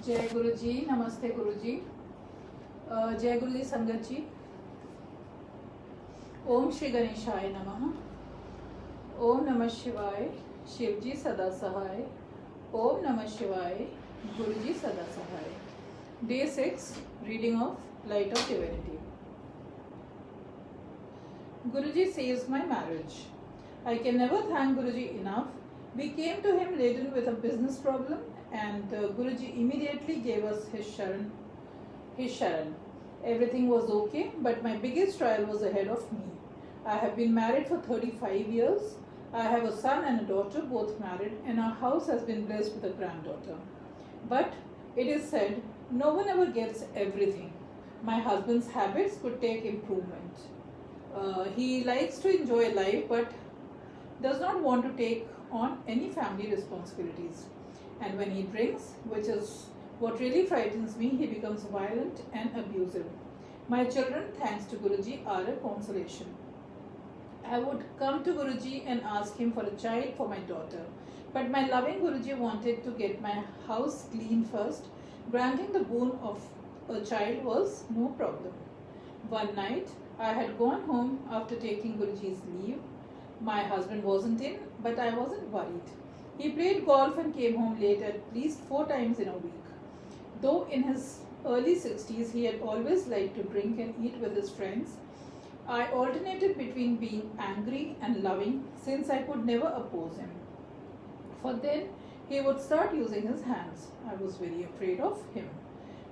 जय गुरु जी, नमस्ते गुरु जी। जय गुरु जी संगत जी। ओम श्री गणेशाय नमः। ओम नमः शिवाय, शिव जी सदा सहाय। ओम नमः शिवाय, गुरु जी सदा सहाय। Day 6, reading of Light of Divinity. Guruji saves my marriage. I can never thank Guruji enough. We came to him laden with a business problem, and Guruji immediately gave us his sharan. Everything was okay, but my biggest trial was ahead of me. I have been married for 35 years. I have a son and a daughter, both married, and our house has been blessed with a granddaughter. But it is said, no one ever gets everything. My husband's habits could take improvement. He likes to enjoy life but does not want to take on any family responsibilities. And when he drinks, which is what really frightens me, he becomes violent and abusive. My children, thanks to Guruji, are a consolation. I would come to Guruji and ask him for a child for my daughter. But my loving Guruji wanted to get my house clean first. Granting the boon of a child was no problem. One night, I had gone home after taking Guruji's leave. My husband wasn't in, but I wasn't worried. He played golf and came home late at least 4 times in a week. Though in his early 60s, he had always liked to drink and eat with his friends. I alternated between being angry and loving since I could never oppose him. For then, he would start using his hands. I was very afraid of him.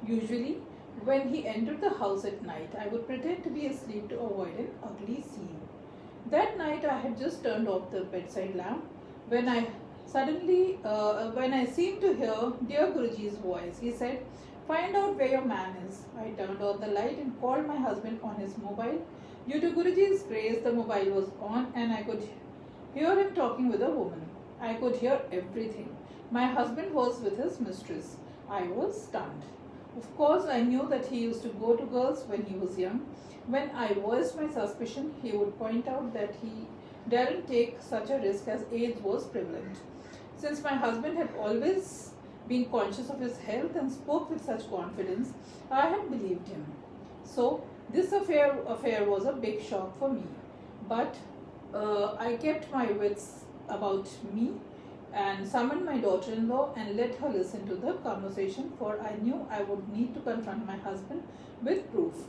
Usually, when he entered the house at night, I would pretend to be asleep to avoid an ugly scene. That night, I had just turned off the bedside lamp when I seemed to hear dear Guruji's voice. He said, "Find out where your man is." I turned on the light and called my husband on his mobile. Due to Guruji's grace, the mobile was on and I could hear him talking with a woman. I could hear everything. My husband was with his mistress. I was stunned. Of course, I knew that he used to go to girls when he was young. When I voiced my suspicion, he would point out that he daren't take such a risk as AIDS was prevalent. Since my husband had always been conscious of his health and spoke with such confidence, I had believed him. So, this affair was a big shock for me. But I kept my wits about me and summoned my daughter-in-law and let her listen to the conversation, for I knew I would need to confront my husband with proof.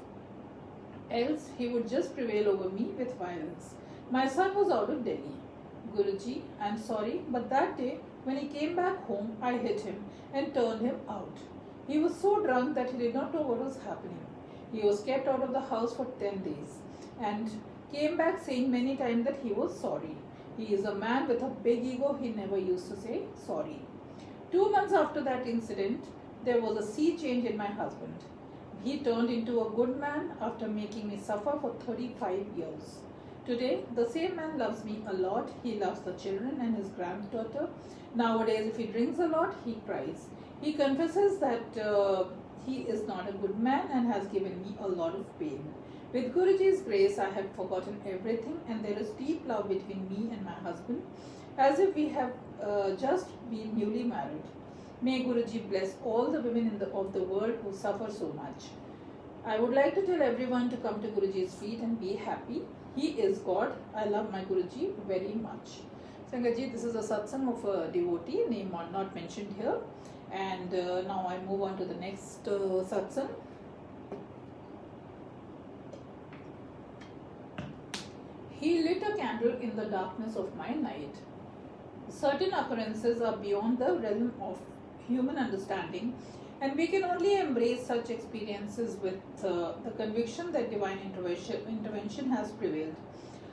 Else, he would just prevail over me with violence. My son was out of Delhi. Guruji, I'm sorry, but that day, when he came back home, I hit him and turned him out. He was so drunk that he did not know what was happening. He was kept out of the house for 10 days and came back saying many times that he was sorry. He is a man with a big ego. He never used to say sorry. 2 months after that incident, there was a sea change in my husband. He turned into a good man after making me suffer for 35 years. Today, the same man loves me a lot. He loves the children and his granddaughter. Nowadays, if he drinks a lot, he cries. He confesses that he is not a good man and has given me a lot of pain. With Guruji's grace, I have forgotten everything, and there is deep love between me and my husband, as if we have just been newly married. May Guruji bless all the women of the world who suffer so much. I would like to tell everyone to come to Guruji's feet and be happy. He is God. I love my Guruji very much. Sangatji, this is a satsang of a devotee, name not mentioned here. And now I move on to the next satsang. He lit a candle in the darkness of my night. Certain occurrences are beyond the realm of human understanding, and we can only embrace such experiences with the conviction that divine intervention has prevailed.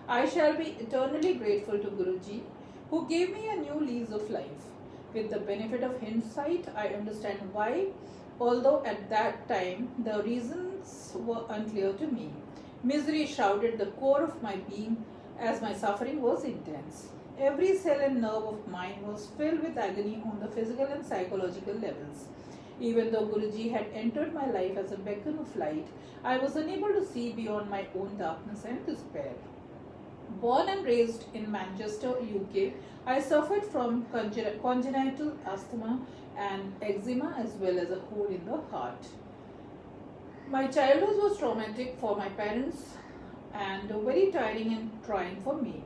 I shall be eternally grateful to Guruji, who gave me a new lease of life. With the benefit of hindsight, I understand why, although at that time the reasons were unclear to me. Misery shrouded the core of my being as my suffering was intense. Every cell and nerve of mine was filled with agony on the physical and psychological levels. Even though Guruji had entered my life as a beacon of light, I was unable to see beyond my own darkness and despair. Born and raised in Manchester, UK, I suffered from congenital asthma and eczema as well as a hole in the heart. My childhood was traumatic for my parents and very tiring and trying for me.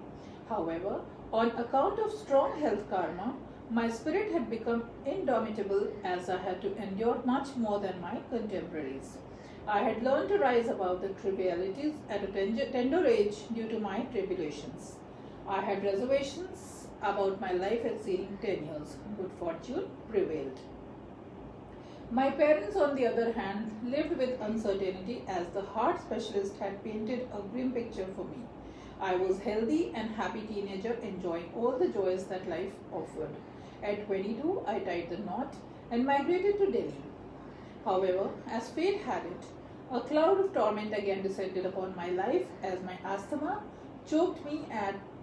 However, on account of strong health karma, my spirit had become indomitable as I had to endure much more than my contemporaries. I had learned to rise above the trivialities at a tender age due to my tribulations. I had reservations about my life exceeding 10 years. Good fortune prevailed. My parents, on the other hand, lived with uncertainty as the heart specialist had painted a grim picture for me. I was healthy and happy teenager enjoying all the joys that life offered. At 22, I tied the knot and migrated to Delhi. However, as fate had it, a cloud of torment again descended upon my life as my asthma choked me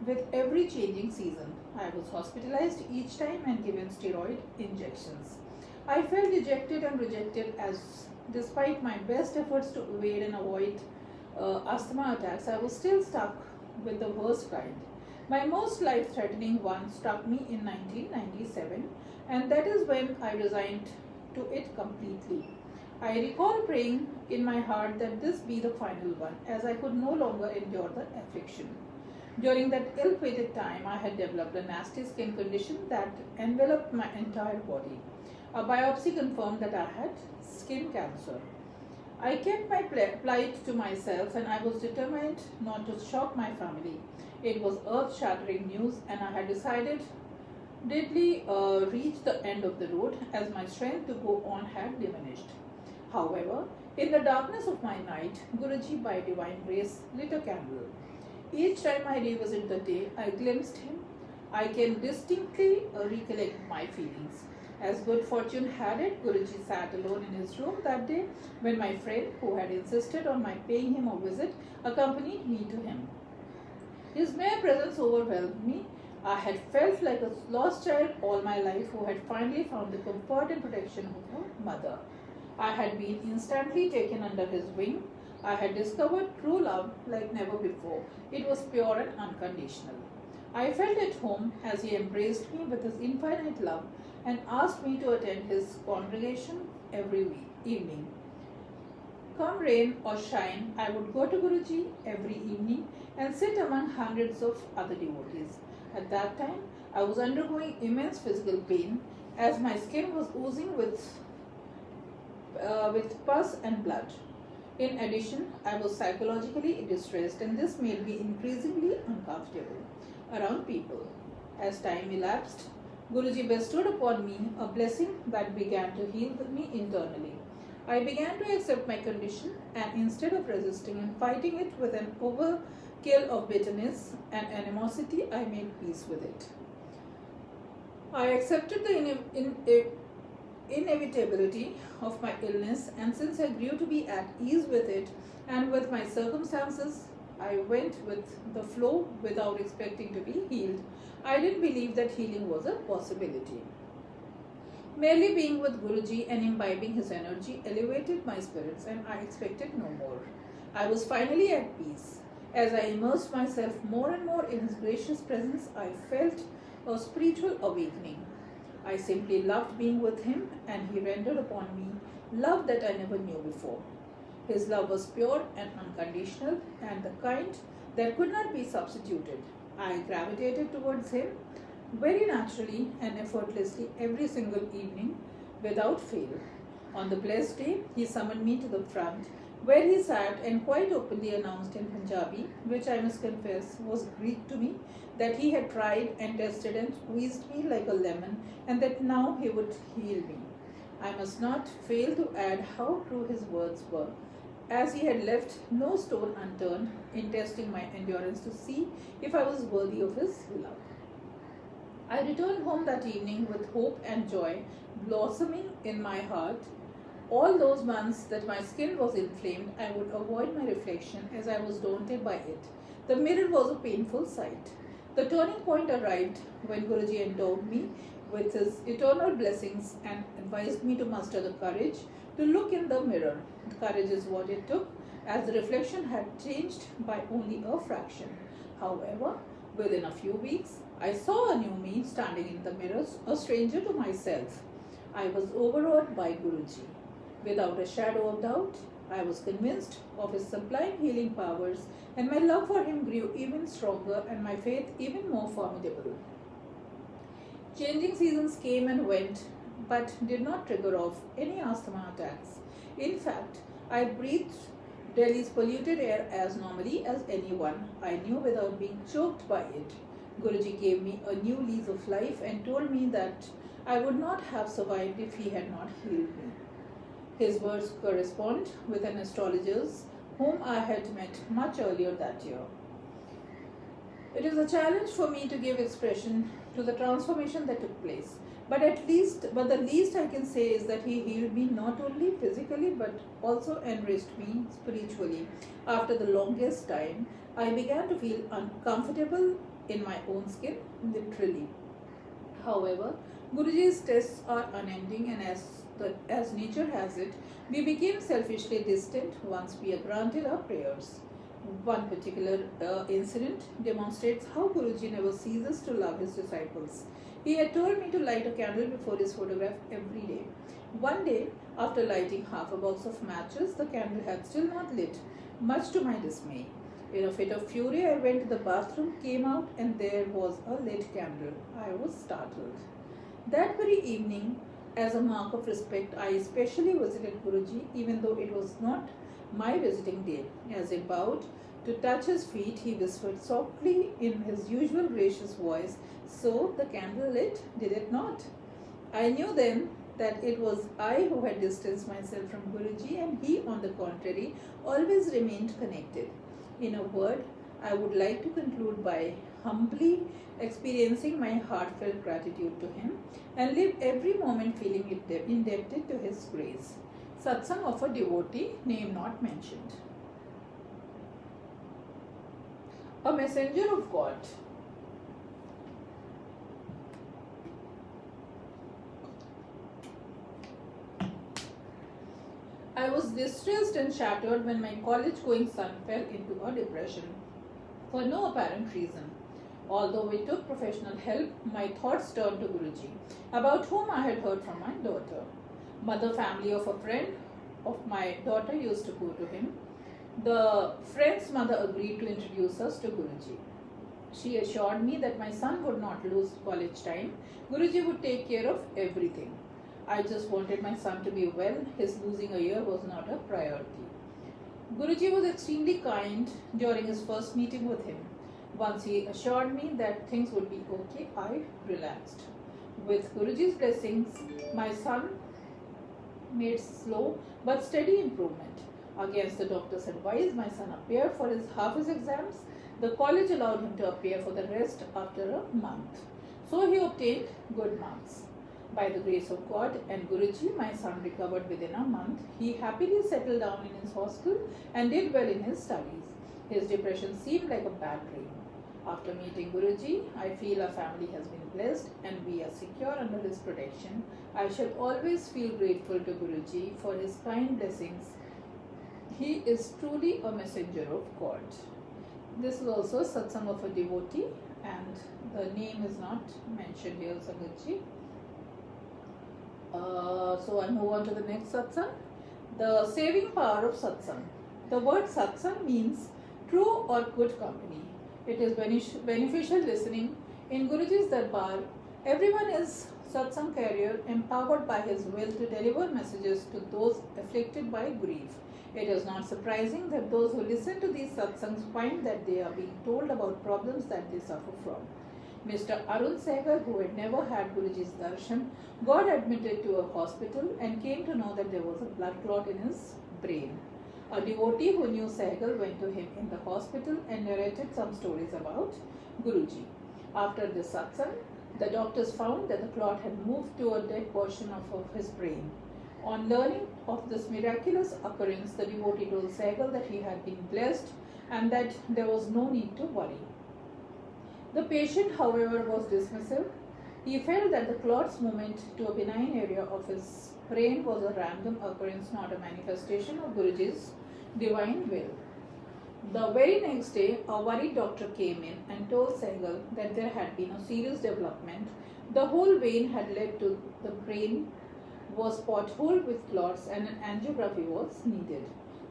with every changing season. I was hospitalized each time and given steroid injections. I felt dejected and rejected as, despite my best efforts to evade and avoid asthma attacks, I was still stuck with the worst kind. My most life threatening one struck me in 1997, and that is when I resigned to it completely. I recall praying in my heart that this be the final one, as I could no longer endure the affliction. During that ill-fated time, I had developed a nasty skin condition that enveloped my entire body. A biopsy confirmed that I had skin cancer. I kept my plight to myself and I was determined not to shock my family. It was earth-shattering news and I had decidedly reached the end of the road as my strength to go on had diminished. However, in the darkness of my night, Guruji by divine grace lit a candle. Each time I revisit the day, I glimpsed him. I can distinctly recollect my feelings. As good fortune had it, Guruji sat alone in his room that day when my friend, who had insisted on my paying him a visit, accompanied me to him. His mere presence overwhelmed me. I had felt like a lost child all my life who had finally found the comfort and protection of her mother. I had been instantly taken under his wing. I had discovered true love like never before. It was pure and unconditional. I felt at home as he embraced me with his infinite love and asked me to attend his congregation every evening. Come rain or shine, I would go to Guruji every evening and sit among hundreds of other devotees. At that time, I was undergoing immense physical pain as my skin was oozing with pus and blood. In addition, I was psychologically distressed and this made me increasingly uncomfortable around people. As time elapsed, Guruji bestowed upon me a blessing that began to heal me internally. I began to accept my condition and instead of resisting and fighting it with an overkill of bitterness and animosity, I made peace with it. I accepted the inevitability of my illness, and since I grew to be at ease with it and with my circumstances, I went with the flow without expecting to be healed. I didn't believe that healing was a possibility. Merely being with Guruji and imbibing his energy elevated my spirits, and I expected no more. I was finally at peace. As I immersed myself more and more in his gracious presence, I felt a spiritual awakening. I simply loved being with him, and he rendered upon me love that I never knew before. His love was pure and unconditional, and the kind that could not be substituted. I gravitated towards him very naturally and effortlessly every single evening without fail. On the blessed day, he summoned me to the front, where he sat and quite openly announced in Punjabi, which I must confess was Greek to me, that he had tried and tested and squeezed me like a lemon, and that now he would heal me. I must not fail to add how true his words were, as he had left no stone unturned in testing my endurance to see if I was worthy of his love. I returned home that evening with hope and joy blossoming in my heart. All those months that my skin was inflamed, I would avoid my reflection as I was daunted by it. The mirror was a painful sight. The turning point arrived when Guruji endowed me with his eternal blessings and advised me to muster the courage to look in the mirror. The courage is what it took, as the reflection had changed by only a fraction. However, within a few weeks, I saw a new me standing in the mirrors, a stranger to myself. I was overawed by Guruji. Without a shadow of doubt, I was convinced of his sublime healing powers, and my love for him grew even stronger and my faith even more formidable. Changing seasons came and went, but did not trigger off any asthma attacks. In fact, I breathed Delhi's polluted air as normally as anyone I knew without being choked by it. Guruji gave me a new lease of life and told me that I would not have survived if he had not healed me. His words correspond with an astrologer's whom I had met much earlier that year. It is a challenge for me to give expression to the transformation that took place. But the least I can say is that he healed me not only physically but also enriched me spiritually. After the longest time, I began to feel uncomfortable in my own skin, literally. However, Guruji's tests are unending, and as nature has it, we became selfishly distant once we are granted our prayers. One particular incident demonstrates how Guruji never ceases to love his disciples. He had told me to light a candle before his photograph every day. One day, after lighting half a box of matches, the candle had still not lit, much to my dismay. In a fit of fury, I went to the bathroom, came out, and there was a lit candle. I was startled. That very evening, as a mark of respect, I especially visited Guruji, even though it was not my visiting day. As I bowed to touch his feet, he whispered softly in his usual gracious voice, "So the candle lit, did it not?" I knew then that it was I who had distanced myself from Guruji, and he, on the contrary, always remained connected. In a word, I would like to conclude by humbly experiencing my heartfelt gratitude to him and live every moment feeling indebted to his grace. Satsang of a devotee, name not mentioned. A messenger of God. I was distressed and shattered when my college-going son fell into a depression for no apparent reason. Although we took professional help, my thoughts turned to Guruji, about whom I had heard from my daughter. Mother family of a friend of my daughter used to go to him. The friend's mother agreed to introduce us to Guruji. She assured me that my son would not lose college time. Guruji would take care of everything. I just wanted my son to be well. His losing a year was not a priority. Guruji was extremely kind during his first meeting with him. Once he assured me that things would be okay, I relaxed. With Guruji's blessings, my son made slow but steady improvement. Against the doctor's advice, my son appeared for half his exams. The college allowed him to appear for the rest after a month. So he obtained good marks. By the grace of God and Guruji, my son recovered within a month. He happily settled down in his hostel and did well in his studies. His depression seemed like a bad dream. After meeting Guruji, I feel our family has been blessed and we are secure under his protection. I shall always feel grateful to Guruji for his kind blessings. He is truly a messenger of God. This is also a satsang of a devotee, and the name is not mentioned here, Sangatji. So I move on to the next satsang. The saving power of satsang. The word satsang means true or good company. It is beneficial listening. In Guruji's Darbar, everyone is satsang carrier empowered by his will to deliver messages to those afflicted by grief. It is not surprising that those who listen to these satsangs find that they are being told about problems that they suffer from. Mr. Arun Sehgal, who had never had Guruji's darshan, got admitted to a hospital and came to know that there was a blood clot in his brain. A devotee who knew Sehgal went to him in the hospital and narrated some stories about Guruji. After this satsang, the doctors found that the clot had moved to a dead portion of his brain. On learning of this miraculous occurrence, the devotee told Sehgal that he had been blessed and that there was no need to worry. The patient, however, was dismissive. He felt that the clot's movement to a benign area of his brain was a random occurrence, not a manifestation of Guruji's divine will. The very next day, a worried doctor came in and told Sehgal that there had been a serious development. The whole vein had led to the brain was potholed with clots and an angiography was needed.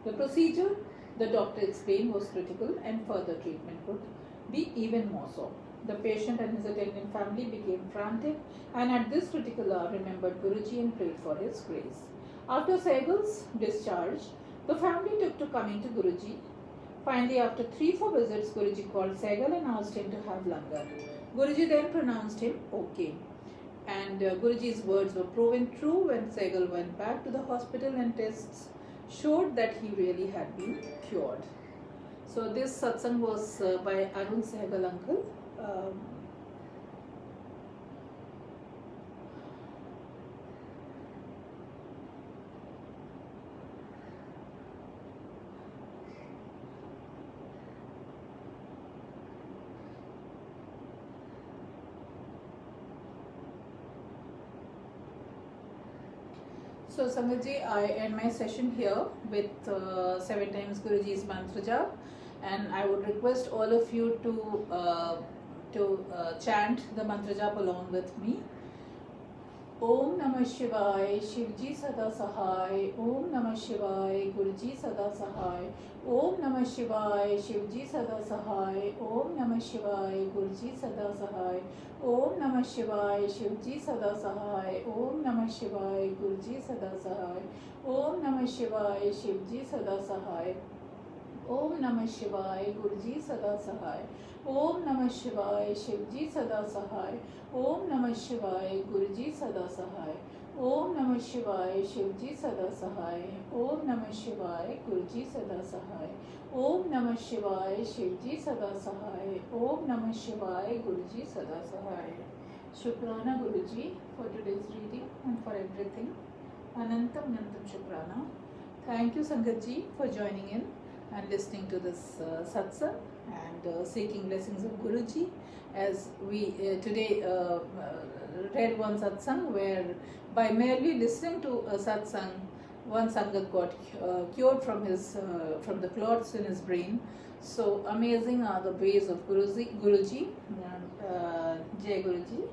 The procedure, the doctor explained, was critical and further treatment could be even more so. The patient and his attendant family became frantic and at this critical hour remembered Guruji and prayed for his grace. After Sehgal's discharge, the family took to coming to Guruji. Finally, after 3-4 visits, Guruji called Sehgal and asked him to have langar. Guruji then pronounced him okay. And Guruji's words were proven true when Sehgal went back to the hospital and tests showed that he really had been cured. So this satsang was by Arun Sehgal uncle. So Sangatji, I end my session here with 7 times Guruji's mantra jap, and I would request all of you to chant the mantra jap along with me. Om Namah Shivaya, Shivji Sada Sahai. Om Namah Shivaya, Guruji Sada Sahai. Om Namah Shivaya, Shivji Sada Sahai. Om Namah Shivaya, Guruji Sada Sahai. Om Namah Shivaya, Shivji Sada Sahai. Om Namah Shivaya, Guruji Sada Sahai. Om Namah Shivaya, Shivji Sada Sahai. Om Namah Shivaya, Guruji Sada Sahai. Om Namah Shivaya, Shivji Sada Sahai. Om Namah Shivaya, Guruji Sada Sahai. Om Namah Shivaya, Shivji Sada Sahai. Om Namah Shivaya, Guruji Sada Sahai. Om Namah Shivaya, Shivji Sada Sahai. Om Namah Shivaya, Guruji Sada Sahai. Shukrana Guruji for today's reading and for everything. Anantam Shukrana. Thank you Sangatji for joining in and listening to this satsang and seeking blessings of Guruji, as we today read one satsang where by merely listening to a satsang, one sangat got cured from the clots in his brain. So amazing are the ways of Guruji. Jai Guruji.